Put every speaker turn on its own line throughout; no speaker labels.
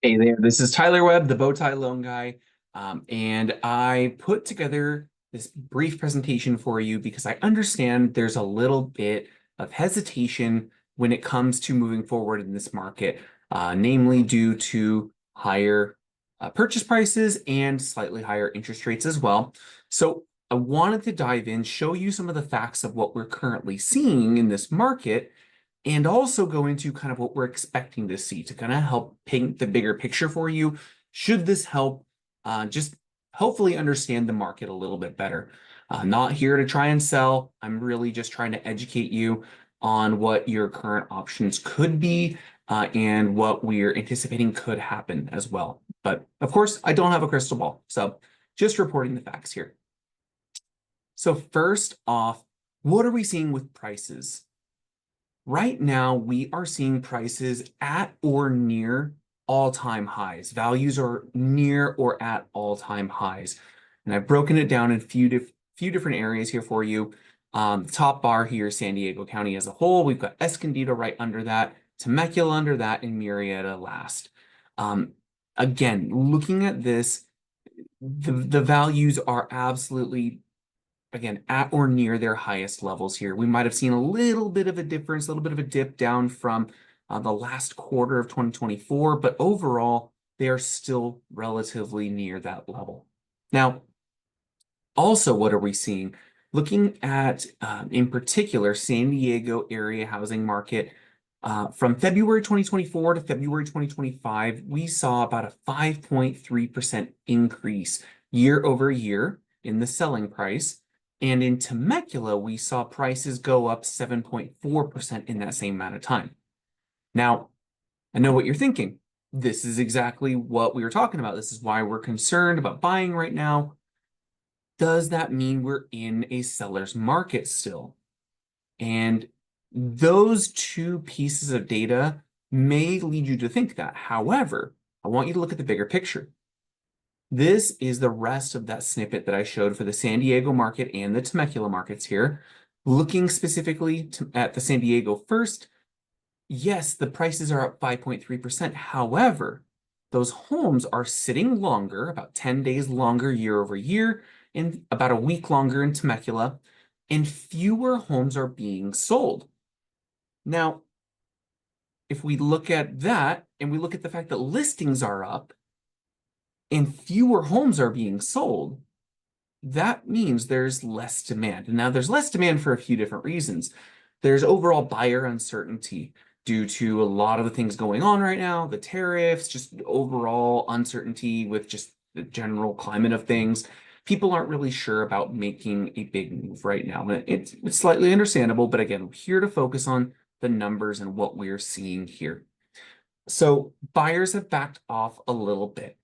Hey there, this is Tyler Webb, the Bowtie Loan Guy, and I put together this brief presentation for you because I understand there's a little bit of hesitation when it comes to moving forward in this market, namely due to higher purchase prices and slightly higher interest rates as well. So I wanted to dive in, show you some of the facts of what we're currently seeing in this market, and also go into kind of what we're expecting to see to kind of help paint the bigger picture for you. Should this help just hopefully understand the market a little bit better? Not here to try and sell. I'm really just trying to educate you on what your current options could be and what we're anticipating could happen as well. But of course, I don't have a crystal ball, so just reporting the facts here. So first off, what are we seeing with prices? Right now, we are seeing prices at or near all-time highs. Values are near or at all-time highs. And I've broken it down in few different areas here for you. Top bar here, San Diego County as a whole. We've got Escondido right under that, Temecula under that, and Murrieta last. Again, looking at this, the values are absolutely, again, at or near their highest levels here. We might have seen a little bit of a difference, a little bit of a dip down from the last quarter of 2024, but overall, they are still relatively near that level. Now, also, what are we seeing? Looking at, in particular, San Diego area housing market, from February 2024 to February 2025, we saw about a 5.3% increase year over year in the selling price. And in Temecula, we saw prices go up 7.4% in that same amount of time. Now, I know what you're thinking. This is exactly what we were talking about. This is why we're concerned about buying right now. Does that mean we're in a seller's market still? And those two pieces of data may lead you to think that. However, I want you to look at the bigger picture. This is the rest of that snippet that I showed for the San Diego market and the Temecula markets here. Looking specifically at the San Diego first, yes, the prices are up 5.3%. However, those homes are sitting longer, about 10 days longer year over year, and about a week longer in Temecula, and fewer homes are being sold. Now, if we look at that and we look at the fact that listings are up and fewer homes are being sold, that means there's less demand. And now there's less demand for a few different reasons. There's overall buyer uncertainty due to a lot of the things going on right now, the tariffs, just overall uncertainty with just the general climate of things. People aren't really sure about making a big move right now. It's slightly understandable, but again, we're here to focus on the numbers and what we're seeing here. So buyers have backed off a little bit,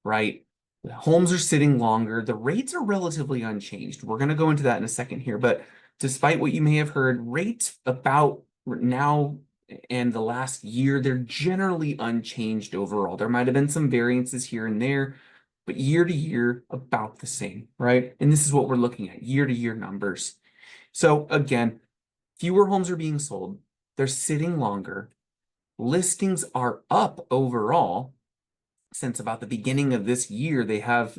right? The homes are sitting longer. The rates are relatively unchanged. We're going to go into that in a second here, but despite what you may have heard, rates about now and the last year, they're generally unchanged overall. There might have been some variances here and there, but year to year, about the same, right? And this is what we're looking at, year to year numbers. So again, fewer homes are being sold. They're sitting longer. Listings are up overall. Since about the beginning of this year, they have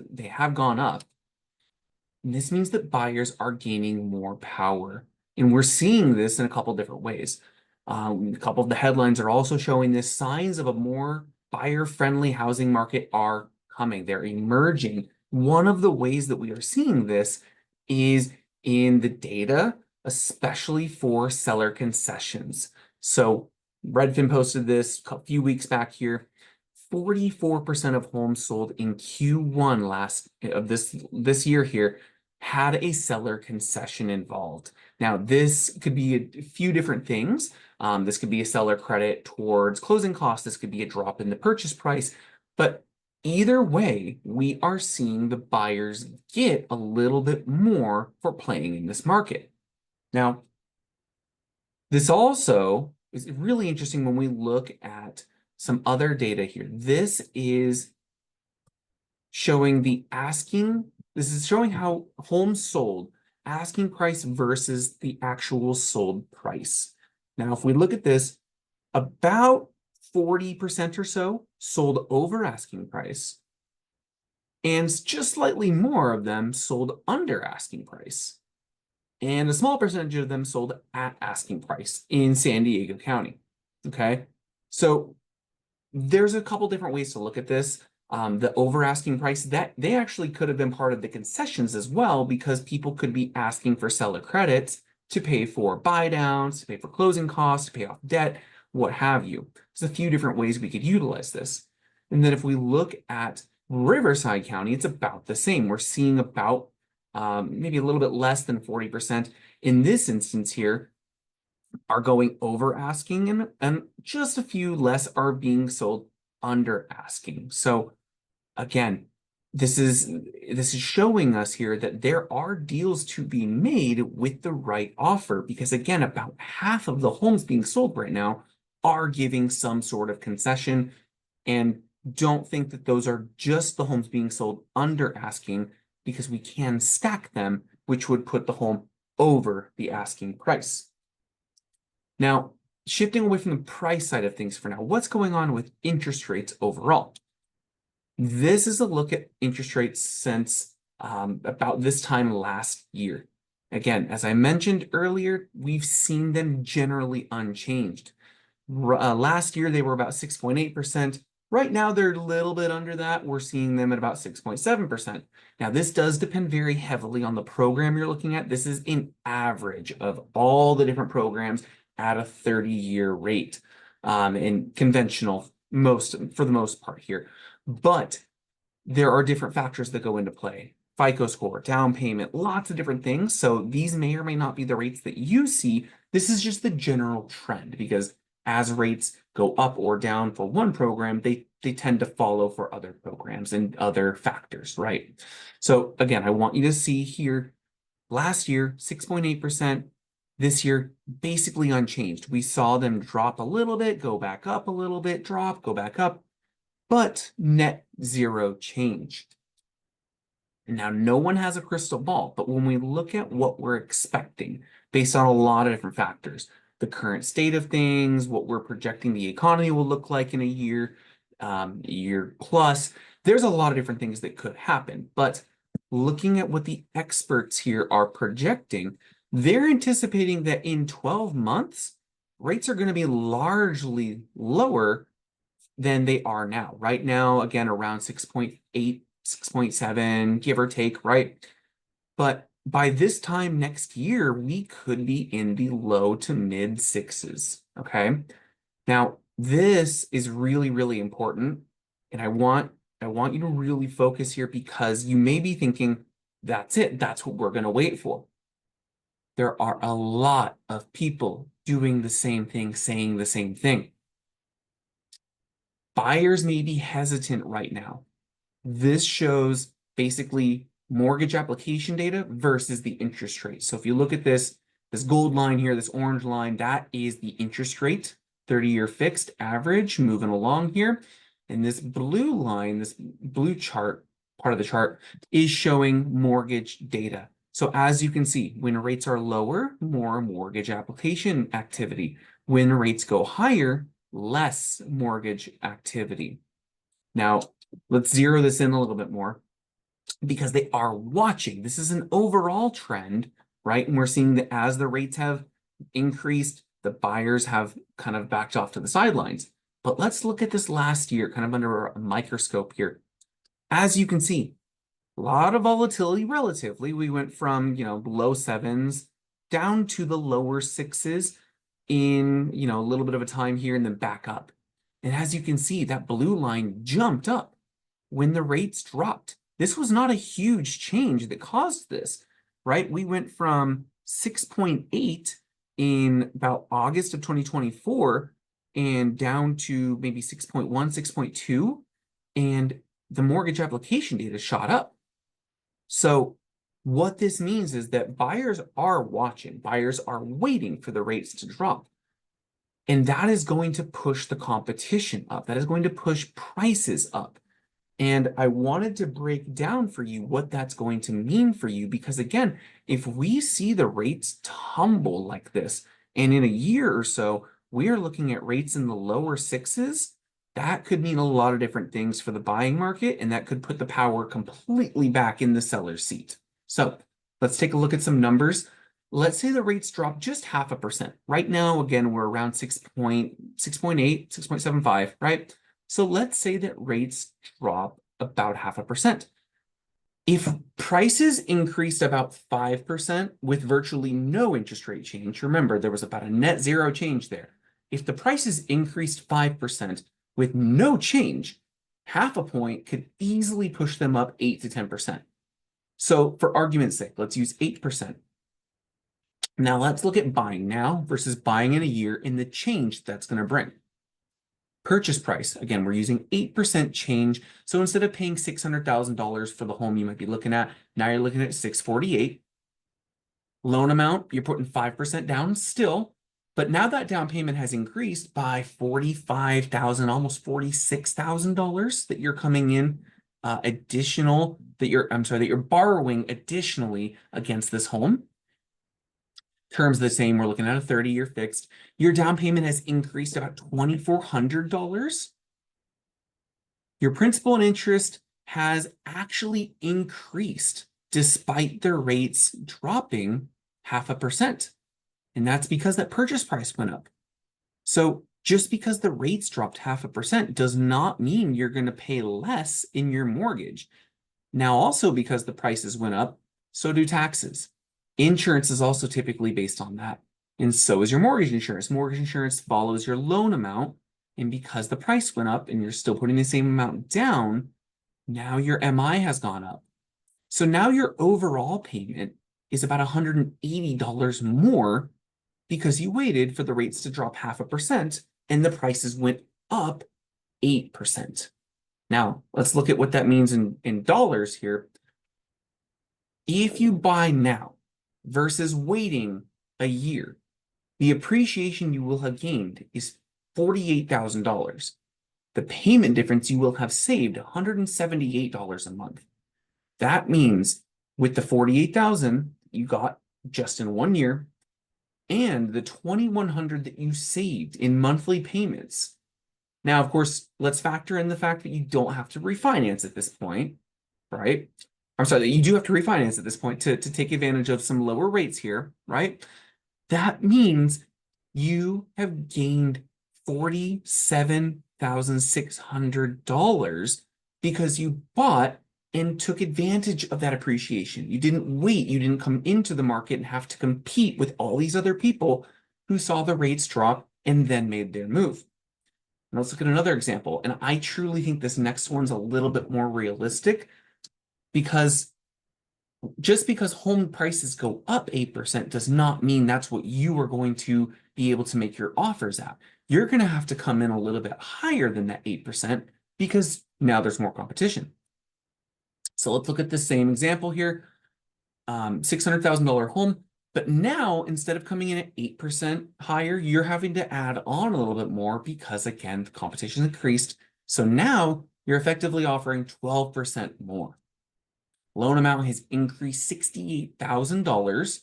gone up. And this means that buyers are gaining more power. And we're seeing this in a couple different ways. A couple of the headlines are also showing this. Signs of a more buyer-friendly housing market are coming. They're emerging. One of the ways that we are seeing this is in the data, especially for seller concessions. So Redfin posted this a few weeks back here. 44% of homes sold in Q1 of this year here had a seller concession involved. Now, this could be a few different things. This could be a seller credit towards closing costs. This could be a drop in the purchase price. But either way, we are seeing the buyers get a little bit more for playing in this market. Now, this also is really interesting when we look at some other data here. This is showing this is showing how homes sold, asking price versus the actual sold price. Now, if we look at this, about 40% or so sold over asking price, and just slightly more of them sold under asking price. And a small percentage of them sold at asking price in San Diego County. Okay, so there's a couple different ways to look at this. The over asking price, that they actually could have been part of the concessions as well, because people could be asking for seller credits to pay for buy downs, to pay for closing costs, to pay off debt, what have you. There's a few different ways we could utilize this. And then if we look at Riverside County, it's about the same. We're seeing about maybe a little bit less than 40%. In this instance here, are going over asking, and just a few less are being sold under asking. So again, this is showing us here that there are deals to be made with the right offer, because again, about half of the homes being sold right now are giving some sort of concession. And don't think that those are just the homes being sold under asking, because we can stack them, which would put the home over the asking price. Now, shifting away from the price side of things for now, what's going on with interest rates overall? This is a look at interest rates since about this time last year. Again, as I mentioned earlier, we've seen them generally unchanged. Last year, they were about 6.8%. Right now, they're a little bit under that. We're seeing them at about 6.7%. Now, this does depend very heavily on the program you're looking at. This is an average of all the different programs at a 30-year rate, and conventional for the most part here. But there are different factors that go into play. FICO score, down payment, lots of different things. So these may or may not be the rates that you see. This is just the general trend, because as rates go up or down for one program, they tend to follow for other programs and other factors, right? So again, I want you to see here, last year, 6.8%. This year, basically unchanged. We saw them drop a little bit, go back up a little bit, drop, go back up, but net zero change. Now, no one has a crystal ball, but when we look at what we're expecting based on a lot of different factors, the current state of things, what we're projecting the economy will look like in a year plus, there's a lot of different things that could happen. But looking at what the experts here are projecting, they're anticipating that in 12 months, rates are going to be largely lower than they are now. Right now, again, around 6.8, 6.7, give or take, right? But by this time next year, we could be in the low to mid sixes, okay? Now, this is really, really important. And I want you to really focus here, because you may be thinking, that's it, that's what we're going to wait for. There are a lot of people doing the same thing, saying the same thing. Buyers may be hesitant right now. This shows basically mortgage application data versus the interest rate. So if you look at this gold line here, this orange line, that is the interest rate, 30-year fixed average moving along here. And this blue line, this blue chart, part of the chart, is showing mortgage data. So as you can see, when rates are lower, more mortgage application activity. When rates go higher, less mortgage activity. Now, let's zero this in a little bit more, because they are watching. This is an overall trend, right? And we're seeing that as the rates have increased, the buyers have kind of backed off to the sidelines. But let's look at this last year, kind of under a microscope here. As you can see, a lot of volatility relatively. We went from, low sevens down to the lower sixes in, a little bit of a time here, and then back up. And as you can see, that blue line jumped up when the rates dropped. This was not a huge change that caused this, right? We went from 6.8 in about August of 2024 and down to maybe 6.1, 6.2, and the mortgage application data shot up. So what this means is that buyers are watching, buyers are waiting for the rates to drop. And that is going to push the competition up. That is going to push prices up. And I wanted to break down for you what that's going to mean for you, because again, if we see the rates tumble like this, and in a year or so, we are looking at rates in the lower sixes. That could mean a lot of different things for the buying market, and that could put the power completely back in the seller's seat. So let's take a look at some numbers. Let's say the rates drop just 0.5%. Right now, again, we're around 6.8, 6.75, right? So let's say that rates drop about 0.5%. If prices increased about 5% with virtually no interest rate change, remember there was about a net zero change there. If the prices increased 5% with no change, 0.5 point could easily push them up 8 to 10%. So for argument's sake, let's use 8%. Now let's look at buying now versus buying in a year and the change that's going to bring. Purchase price, again, we're using 8% change. So instead of paying $600,000 for the home you might be looking at, now you're looking at $648,000. Loan amount, you're putting 5% down still, but now that down payment has increased by $45,000, almost $46,000 that you're coming in additional, that you're borrowing additionally against this home. Terms the same, we're looking at a 30-year fixed. Your down payment has increased about $2,400. Your principal and interest has actually increased despite the rates dropping 0.5%. And that's because that purchase price went up. So just because the rates dropped 0.5% does not mean you're going to pay less in your mortgage. Now, also because the prices went up, so do taxes. Insurance is also typically based on that. And so is your mortgage insurance. Mortgage insurance follows your loan amount. And because the price went up and you're still putting the same amount down, now your MI has gone up. So now your overall payment is about $180 more because you waited for the rates to drop 0.5% and the prices went up 8%. Now, let's look at what that means in dollars here. If you buy now versus waiting a year, the appreciation you will have gained is $48,000. The payment difference you will have saved $178 a month. That means with the $48,000 you got just in 1 year and the $2,100 that you saved in monthly payments. Now, of course, let's factor in the fact that you don't have to refinance at this point, right? I'm sorry, that you do have to refinance at this point to take advantage of some lower rates here, right? That means you have gained $47,600 because you bought and took advantage of that appreciation. You didn't wait. You didn't come into the market and have to compete with all these other people who saw the rates drop and then made their move. And let's look at another example. And I truly think this next one's a little bit more realistic because just because home prices go up 8% does not mean that's what you are going to be able to make your offers at. You're going to have to come in a little bit higher than that 8% because now there's more competition. So let's look at the same example here. $600,000 home, but now instead of coming in at 8% higher, you're having to add on a little bit more because again, the competition increased. So now you're effectively offering 12% more. Loan amount has increased $68,000.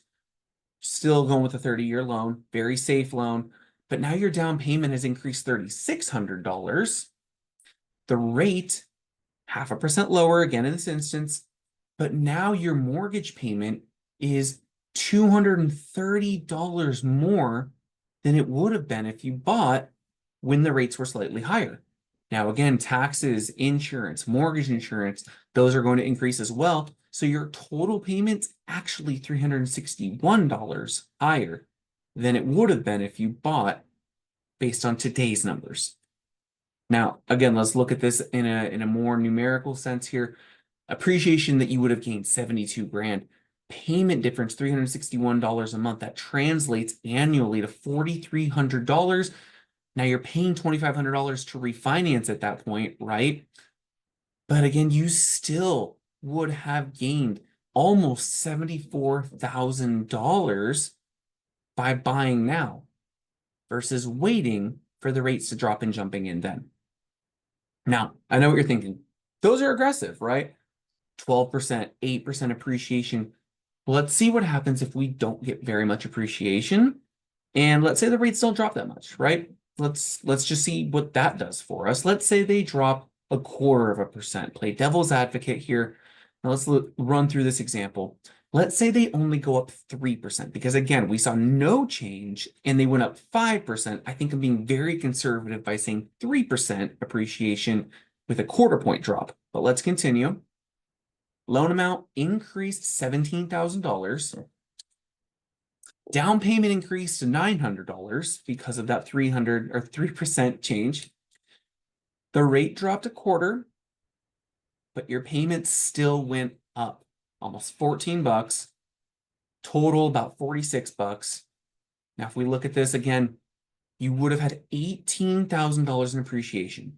Still going with a 30-year loan, very safe loan, but now your down payment has increased $3,600. The rate, 0.5% lower again in this instance, but now your mortgage payment is $230 more than it would have been if you bought when the rates were slightly higher. Now, again, taxes, insurance, mortgage insurance, those are going to increase as well. So your total payment's actually $361 higher than it would have been if you bought based on today's numbers. Now, again, let's look at this in a more numerical sense here. Appreciation that you would have gained 72 grand. Payment difference, $361 a month. That translates annually to $4,300. Now you're paying $2,500 to refinance at that point, right? But again, you still would have gained almost $74,000 by buying now versus waiting for the rates to drop and jumping in then. Now, I know what you're thinking. Those are aggressive, right? 12%, 8% appreciation. Let's see what happens if we don't get very much appreciation And let's say the rates don't drop that much, right? Let's just see what that does for us. Let's say they drop 0.25%. Play devil's advocate here. Now let's run through this example. Let's say they only go up 3%, because again, we saw no change and they went up 5%. I think I'm being very conservative by saying 3% appreciation with a 0.25 point drop. But let's continue. Loan amount increased $17,000. Down payment increased to $900 because of that 3% change. The rate dropped 0.25, but your payments still went up almost $14, total about $46. Now, if we look at this again, you would have had $18,000 in appreciation.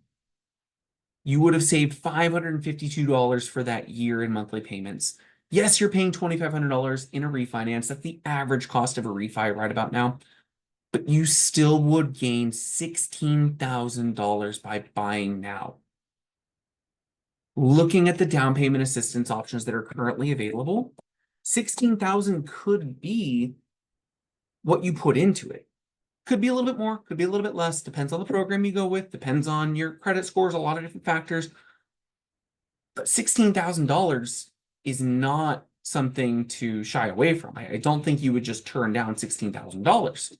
You would have saved $552 for that year in monthly payments. Yes, you're paying $2,500 in a refinance. That's the average cost of a refi right about now. But you still would gain $16,000 by buying now. Looking at the down payment assistance options that are currently available, $16,000 could be what you put into it. Could be a little bit more, could be a little bit less, depends on the program you go with, depends on your credit scores, a lot of different factors. But $16,000 is not something to shy away from. I don't think you would just turn down $16,000,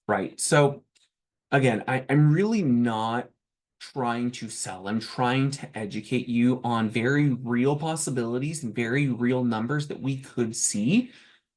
right? So again, I'm really not trying to sell. I'm trying to educate you on very real possibilities and very real numbers that we could see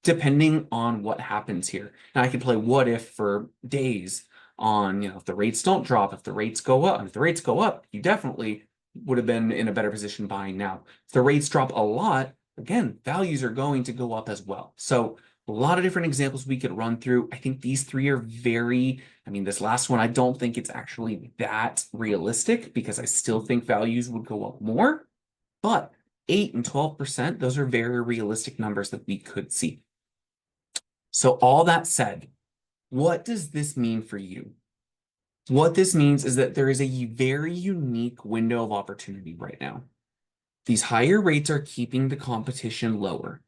depending on what happens here. And I could play what if for days on, if the rates don't drop, if the rates go up. And if the rates go up, you definitely would have been in a better position buying now. If the rates drop a lot, again, values are going to go up as well. So a lot of different examples we could run through. I think these three are this last one, I don't think it's actually that realistic because I still think values would go up more, but 8 and 12%, those are very realistic numbers that we could see. So all that said, what does this mean for you? What this means is that there is a very unique window of opportunity right now. These higher rates are keeping the competition lower.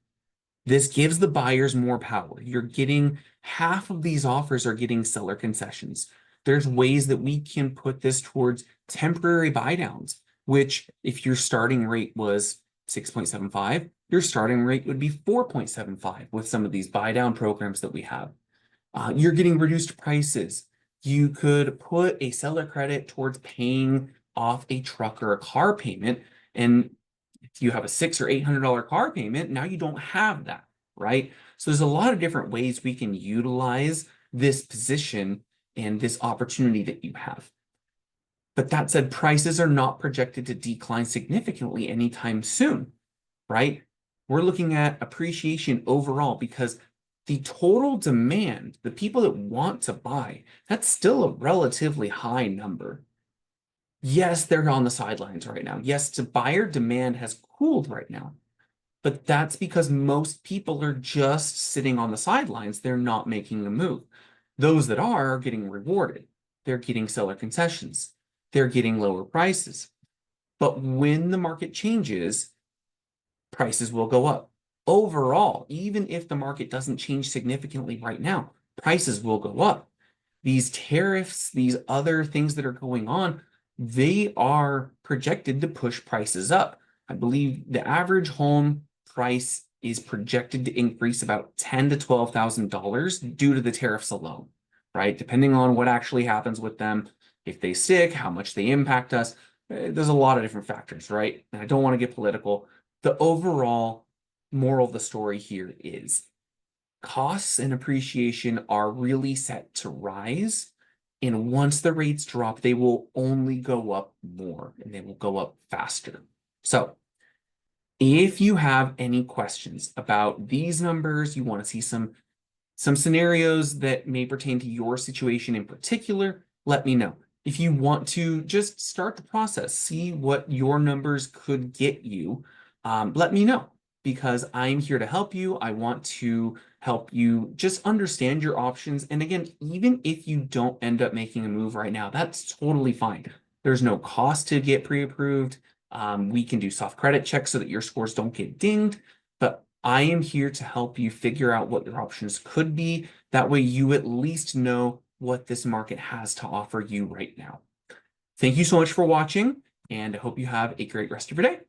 This gives the buyers more power. You're getting half of these offers are getting seller concessions. There's ways that we can put this towards temporary buy downs, which if your starting rate was 6.75, your starting rate would be 4.75 with some of these buy down programs that we have. You're getting reduced prices. You could put a seller credit towards paying off a truck or a car payment. And if you have a $600 or $800 car payment, now you don't have that, right? So there's a lot of different ways we can utilize this position and this opportunity that you have. But that said, prices are not projected to decline significantly anytime soon, right? We're looking at appreciation overall because the total demand, the people that want to buy, that's still a relatively high number. Yes, they're on the sidelines right now. Yes, the buyer demand has cooled right now, but that's because most people are just sitting on the sidelines. They're not making a move. Those that are getting rewarded. They're getting seller concessions. They're getting lower prices. But when the market changes, prices will go up. Overall, even if the market doesn't change significantly right now, prices will go up. These tariffs, these other things that are going on, they are projected to push prices up. I believe the average home price is projected to increase about $10,000 to $12,000 due to the tariffs alone, right? Depending on what actually happens with them, if they stick, how much they impact us. There's a lot of different factors, right? And I don't want to get political. The overall moral of the story here is costs and appreciation are really set to rise. And once the rates drop, they will only go up more and they will go up faster. So if you have any questions about these numbers, you want to see some scenarios that may pertain to your situation in particular, let me know. If you want to just start the process, see what your numbers could get you, let me know because I'm here to help you. I want to help you just understand your options. And again, even if you don't end up making a move right now, that's totally fine. There's no cost to get pre-approved. We can do soft credit checks so that your scores don't get dinged. But I am here to help you figure out what your options could be. That way you at least know what this market has to offer you right now. Thank you so much for watching, and I hope you have a great rest of your day.